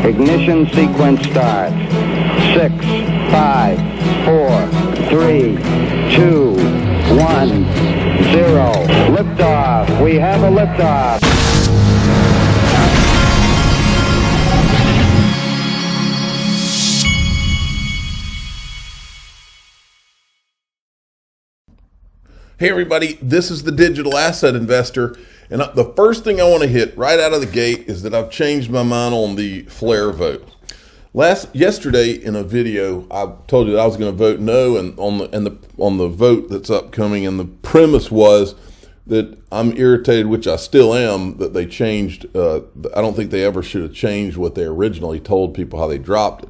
Ignition sequence starts. 6, 5, 4, 3, 2, 1, 0. Liftoff. We have a liftoff. Hey everybody, this is the Digital Asset Investor, and the first thing I want to hit right out of the gate is that I've changed my mind on the flare vote. Yesterday in a video, I told you that I was going to vote no on the vote that's upcoming, and the premise was that I'm irritated, which I still am, that they changed. I don't think they ever should have changed what they originally told people how they dropped it,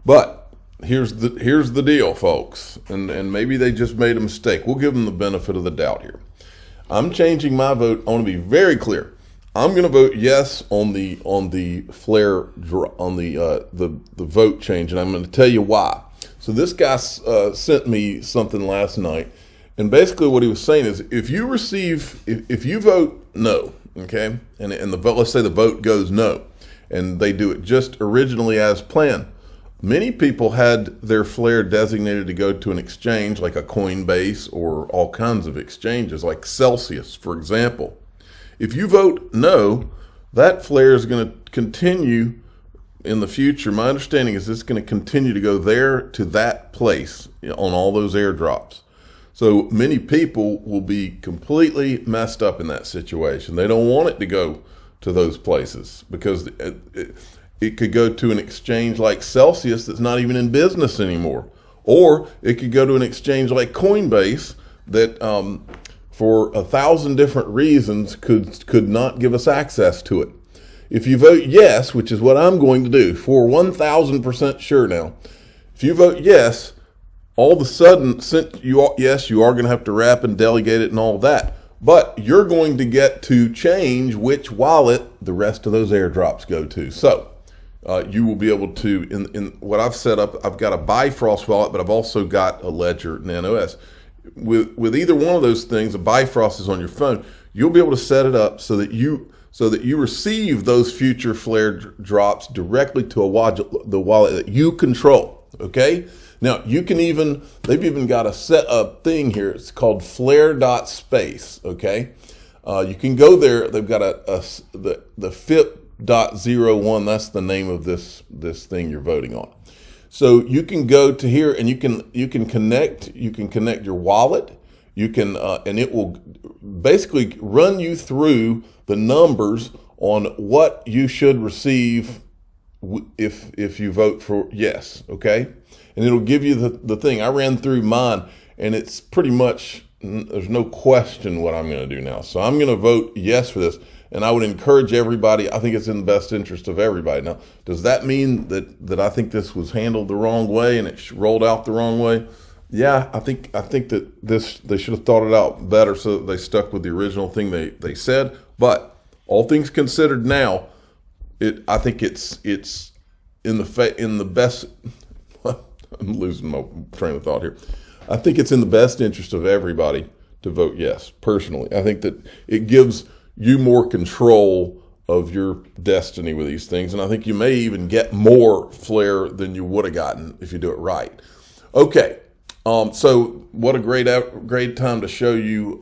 but here's the deal, folks, and maybe they just made a mistake. We'll give them the benefit of the doubt here. I'm changing my vote. I want to be very clear. I'm going to vote yes on the flare on the vote change, and I'm going to tell you why. So this guy sent me something last night, and basically what he was saying is if you vote no, okay, and the vote, let's say the vote goes no, and they do it just originally as planned. Many people had their flare designated to go to an exchange like a Coinbase or all kinds of exchanges like Celsius, for example. If you vote no, that flare is going to continue in the future. My understanding is it's going to continue to go there to that place on all those airdrops. So many people will be completely messed up in that situation. They don't want it to go to those places because it could go to an exchange like Celsius that's not even in business anymore. Or it could go to an exchange like Coinbase that for 1,000 different reasons could not give us access to it. If you vote yes, which is what I'm going to do, for 1,000% sure now, if you vote yes, all of a sudden, you are going to have to wrap and delegate it and all that. But you're going to get to change which wallet the rest of those airdrops go to. So you will be able to, in what I've set up, I've got a Bifrost wallet, but I've also got a Ledger Nano S. With either one of those things, a Bifrost is on your phone, you'll be able to set it up so that you receive those future flare drops directly to the wallet that you control, okay? Now, they've even got a set up thing here. It's called flare.space, okay? You can go there. They've got the FIP.01. That's the name of this thing you're voting on. So you can go to here and you can connect your wallet. You can and it will basically run you through the numbers on what you should receive if you vote for yes, okay? And it'll give you the thing. I ran through mine, and it's pretty much, there's no question what I'm going to do now. So I'm going to vote yes for this, and I would encourage everybody. I think it's in the best interest of everybody. Now, does that mean that I think this was handled the wrong way and it rolled out the wrong way? Yeah, I think that they should have thought it out better, so that they stuck with the original thing they said. But all things considered, now, I think it's in the best. I'm losing my train of thought here. I think it's in the best interest of everybody to vote yes, personally. I think that it gives you more control of your destiny with these things, and I think you may even get more flare than you would have gotten if you do it right. Okay, so what a great time to show you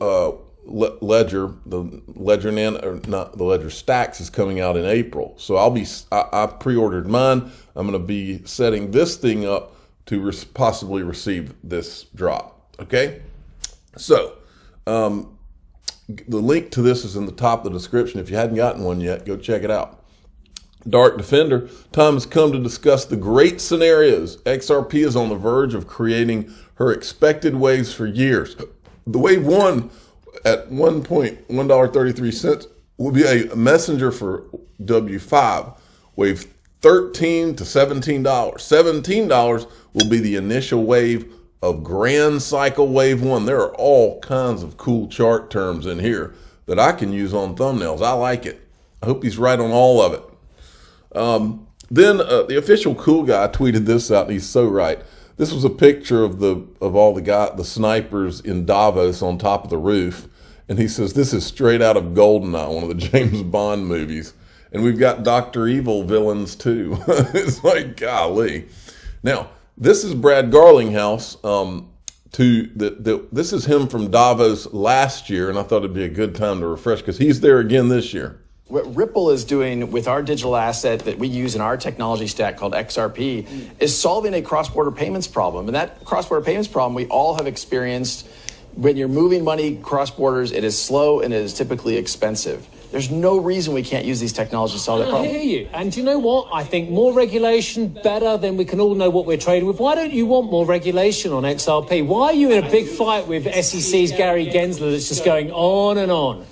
Ledger. The Ledger not the Ledger Stax is coming out in April, so I pre-ordered mine. I'm going to be setting this thing up to possibly receive this drop, okay? So, the link to this is in the top of the description. If you hadn't gotten one yet, go check it out. Dark Defender, time has come to discuss the great scenarios. XRP is on the verge of creating her expected waves for years. The wave one at $1.33 will be a messenger for W5. Wave $13 to $17. $17 will be the initial wave of Grand Cycle Wave 1. There are all kinds of cool chart terms in here that I can use on thumbnails. I like it. I hope he's right on all of it. Then the official cool guy tweeted this out, and he's so right. This was a picture of all the snipers in Davos on top of the roof, and he says this is straight out of Goldeneye, one of the James Bond movies. And we've got Dr. Evil villains too. It's like, golly. Now, this is Brad Garlinghouse. This is him from Davos last year, and I thought it'd be a good time to refresh because he's there again this year. What Ripple is doing with our digital asset that we use in our technology stack called XRP is solving a cross-border payments problem. And that cross-border payments problem we all have experienced. When you're moving money cross borders, it is slow and it is typically expensive. There's no reason we can't use these technologies to solve that problem. I hear you. And do you know what? I think more regulation, better, then we can all know what we're trading with. Why don't you want more regulation on XRP? Why are you in a big fight with SEC's Gary Gensler that's just going on and on?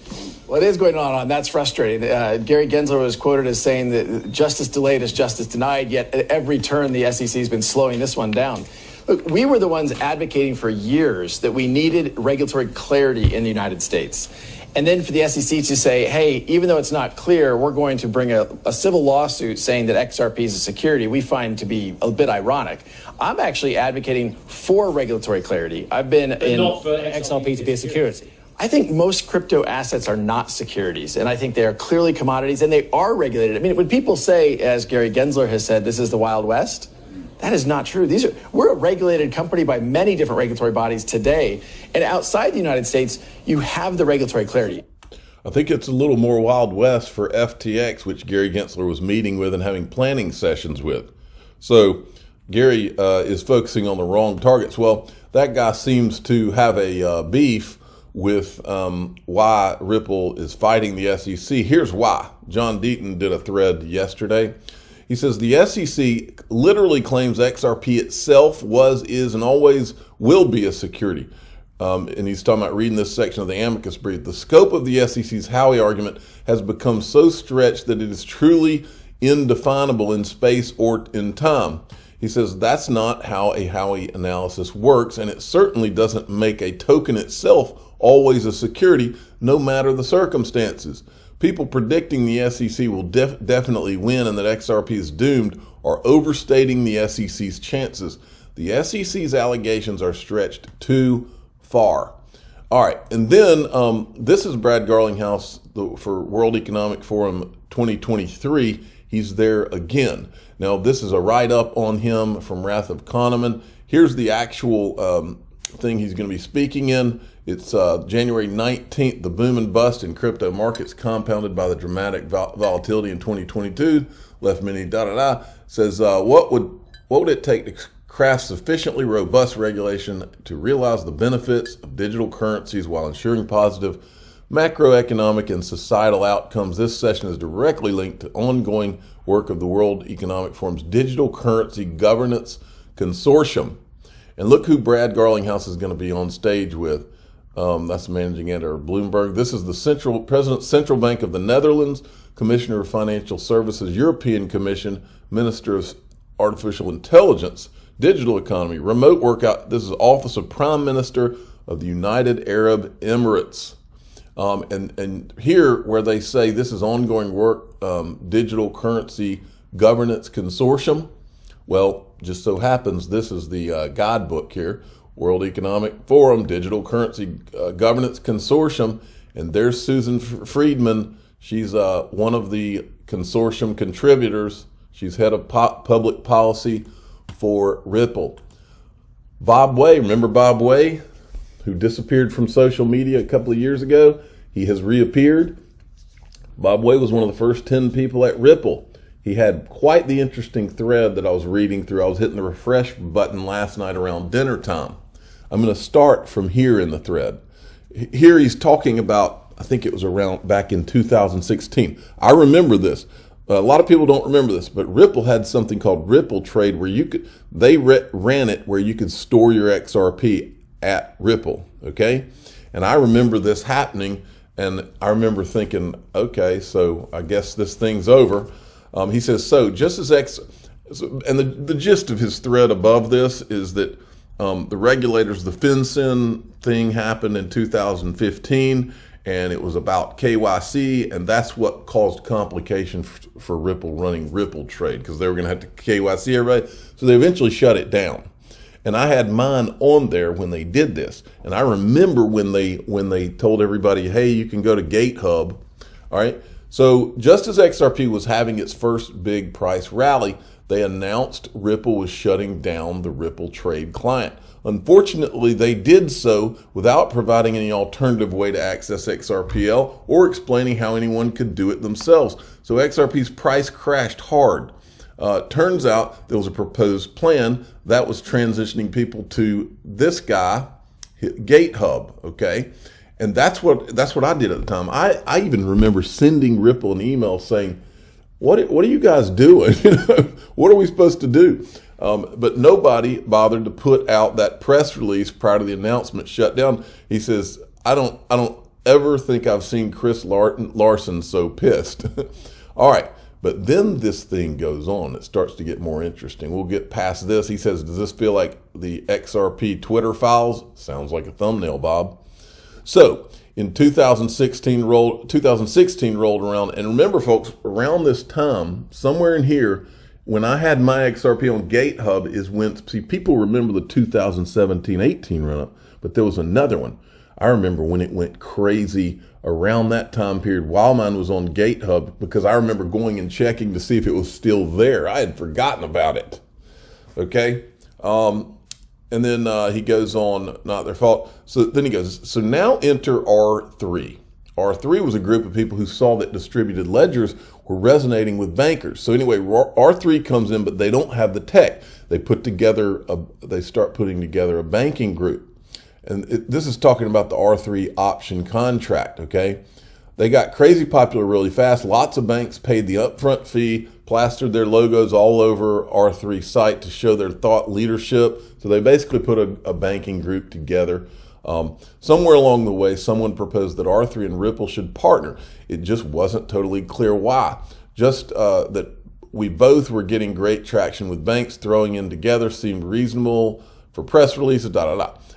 Well, it is going on. That's frustrating. Gary Gensler was quoted as saying that justice delayed is justice denied, yet at every turn the SEC has been slowing this one down. Look, we were the ones advocating for years that we needed regulatory clarity in the United States. And then for the SEC to say, hey, even though it's not clear, we're going to bring a civil lawsuit saying that XRP is a security, we find to be a bit ironic. I'm actually advocating for regulatory clarity. I've been not for XRP to be a security. I think most crypto assets are not securities, and I think they are clearly commodities, and they are regulated. I mean, when people say, as Gary Gensler has said, this is the Wild West, that is not true. We're a regulated company by many different regulatory bodies today, and outside the United States, you have the regulatory clarity. I think it's a little more Wild West for FTX, which Gary Gensler was meeting with and having planning sessions with. So Gary is focusing on the wrong targets. Well, that guy seems to have a beef with why Ripple is fighting the SEC. Here's why. John Deaton did a thread yesterday. He says the SEC literally claims XRP itself was, is, and always will be a security. And he's talking about reading this section of the amicus brief. The scope of the SEC's Howey argument has become so stretched that it is truly indefinable in space or in time. He says that's not how a Howey analysis works, and it certainly doesn't make a token itself always a security, no matter the circumstances. People predicting the SEC will definitely win and that XRP is doomed are overstating the SEC's chances. The SEC's allegations are stretched too far. All right, and then this is Brad Garlinghouse for World Economic Forum 2023. He's there again. Now, this is a write-up on him from Wrath of Kahneman. Here's the actual thing he's going to be speaking in. It's January 19th, the boom and bust in crypto markets compounded by the dramatic volatility in 2022 left many says what would it take to craft sufficiently robust regulation to realize the benefits of digital currencies while ensuring positive macroeconomic and societal outcomes. This session is directly linked to ongoing work of the World Economic Forum's Digital Currency Governance Consortium. And look who Brad Garlinghouse is going to be on stage with. That's the managing editor of Bloomberg. This is the President Central Bank of the Netherlands, Commissioner of Financial Services, European Commission, Minister of Artificial Intelligence, Digital Economy, Remote Workout. This is Office of Prime Minister of the United Arab Emirates. And here where they say this is ongoing work, Digital Currency Governance Consortium. Well, just so happens this is the guidebook here. World Economic Forum, Digital Currency Governance Consortium, and there's Susan Friedman. She's one of the consortium contributors. She's head of public policy for Ripple. Bob Way, remember Bob Way, who disappeared from social media a couple of years ago? He has reappeared. Bob Way was one of the first 10 people at Ripple. He had quite the interesting thread that I was reading through. I was hitting the refresh button last night around dinner time. I'm going to start from here in the thread. Here he's talking about, I think it was around back in 2016. I remember this. A lot of people don't remember this, but Ripple had something called Ripple Trade where they ran it where you could store your XRP at Ripple, okay? And I remember this happening, and I remember thinking, okay, so I guess this thing's over. He says, so just as and the gist of his thread above this is that the regulators, the FinCEN thing happened in 2015, and it was about KYC, and that's what caused complication for Ripple running Ripple Trade, because they were going to have to KYC everybody. So they eventually shut it down. And I had mine on there when they did this. And I remember when they told everybody, hey, you can go to GateHub. All right. So just as XRP was having its first big price rally, they announced Ripple was shutting down the Ripple Trade client. Unfortunately, they did so without providing any alternative way to access XRPL or explaining how anyone could do it themselves. So XRP's price crashed hard. Turns out there was a proposed plan that was transitioning people to this guy, GateHub, okay? And that's what I did at the time. I even remember sending Ripple an email saying, what are you guys doing? What are we supposed to do? But nobody bothered to put out that press release prior to the announcement shut down. He says, I don't ever think I've seen Chris Larson so pissed. All right. But then this thing goes on. It starts to get more interesting. We'll get past this. He says, does this feel like the XRP Twitter files? Sounds like a thumbnail, Bob. So in 2016 rolled around. And remember, folks, around this time, somewhere in here, when I had my XRP on GateHub is when, see, people remember the 2017-18 run-up, but there was another one. I remember when it went crazy around that time period while mine was on GateHub, because I remember going and checking to see if it was still there. I had forgotten about it. Okay. And then he goes on, not their fault. So then he goes, so now enter R3. R3 was a group of people who saw that distributed ledgers were resonating with bankers. So anyway, R3 comes in, but they don't have the tech. They start putting together a banking group. And this is talking about the R3 option contract, okay? They got crazy popular really fast. Lots of banks paid the upfront fee, plastered their logos all over R3 site to show their thought leadership. So they basically put a banking group together. Somewhere along the way, someone proposed that R3 and Ripple should partner. It just wasn't totally clear why. Just that we both were getting great traction with banks. Throwing in together seemed reasonable for press releases,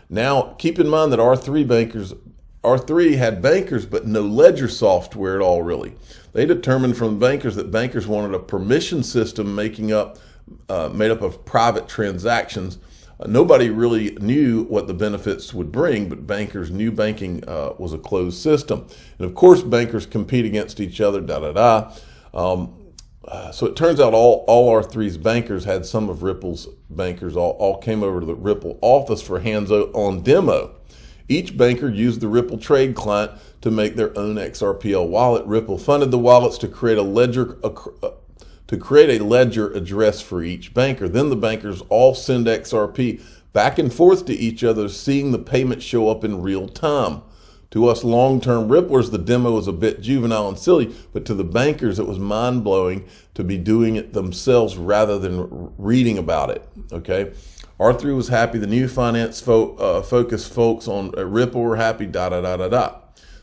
Now, keep in mind that R3 had bankers, but no ledger software at all, really. They determined from the bankers that bankers wanted a permission system made up of private transactions. Nobody really knew what the benefits would bring, but bankers knew banking was a closed system. And of course, bankers compete against each other, So it turns out all R3's bankers had some of Ripple's bankers all came over to the Ripple office for hands-on demo. Each banker used the Ripple Trade client to make their own XRPL wallet. Ripple funded the wallets to create a ledger address for each banker. Then the bankers all send XRP back and forth to each other, seeing the payment show up in real time. To us long-term Ripplers, the demo was a bit juvenile and silly, but to the bankers, it was mind-blowing to be doing it themselves rather than reading about it, okay? R3 was happy. The new finance focused folks on Ripple were happy,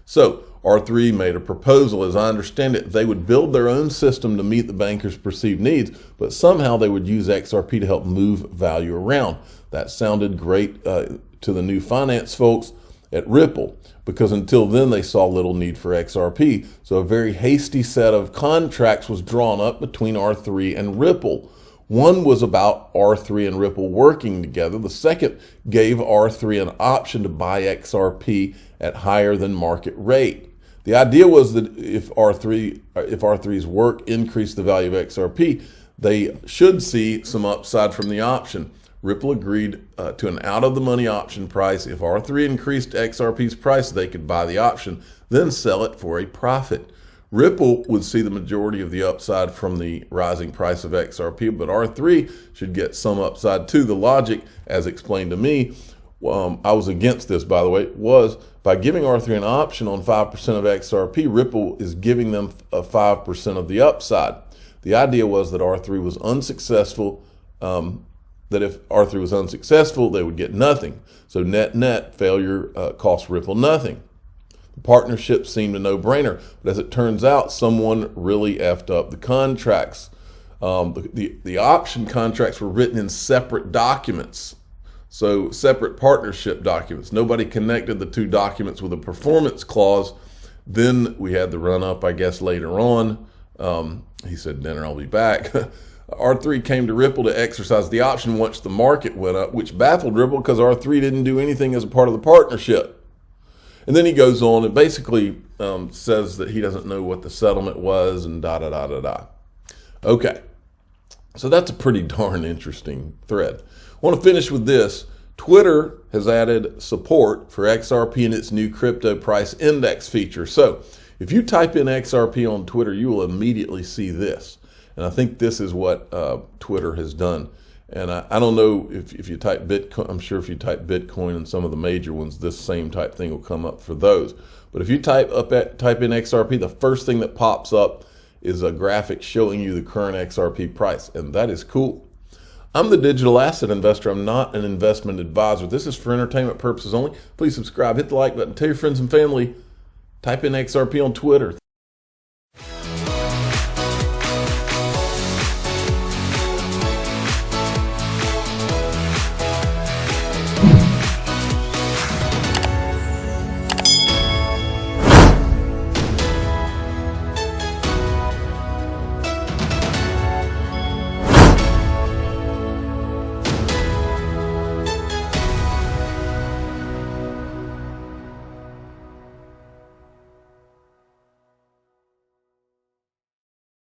So R3 made a proposal. As I understand it, they would build their own system to meet the bankers' perceived needs, but somehow they would use XRP to help move value around. That sounded great to the new finance folks at Ripple, because until then they saw little need for XRP. So a very hasty set of contracts was drawn up between R3 and Ripple. One was about R3 and Ripple working together. The second gave R3 an option to buy XRP at higher than market rate. The idea was that if R3's work increased the value of XRP, they should see some upside from the option. Ripple agreed to an out-of-the-money option price. If R3 increased XRP's price, they could buy the option, then sell it for a profit. Ripple would see the majority of the upside from the rising price of XRP, but R3 should get some upside too. The logic, as explained to me, I was against this, by the way, was by giving R3 an option on 5% of XRP, Ripple is giving them a 5% of the upside. The idea was that R3 was unsuccessful, that if R3 was unsuccessful, they would get nothing. So net failure cost Ripple nothing. The partnership seemed a no-brainer, but as it turns out, someone really effed up the contracts. The option contracts were written in separate documents, so separate partnership documents. Nobody connected the two documents with a performance clause. Then we had the run-up, I guess, later on. He said, dinner, I'll be back. R3 came to Ripple to exercise the option once the market went up, which baffled Ripple because R3 didn't do anything as a part of the partnership. And then he goes on and basically says that he doesn't know what the settlement was and da-da-da-da-da. Okay, so that's a pretty darn interesting thread. I want to finish with this. Twitter has added support for XRP in its new crypto price index feature. So if you type in XRP on Twitter, you will immediately see this. And I think this is what Twitter has done. And I don't know if you type Bitcoin, I'm sure if you type Bitcoin and some of the major ones, this same type thing will come up for those. But if you type in XRP, the first thing that pops up is a graphic showing you the current XRP price. And that is cool. I'm the digital asset investor. I'm not an investment advisor. This is for entertainment purposes only. Please subscribe, hit the like button, tell your friends and family, type in XRP on Twitter.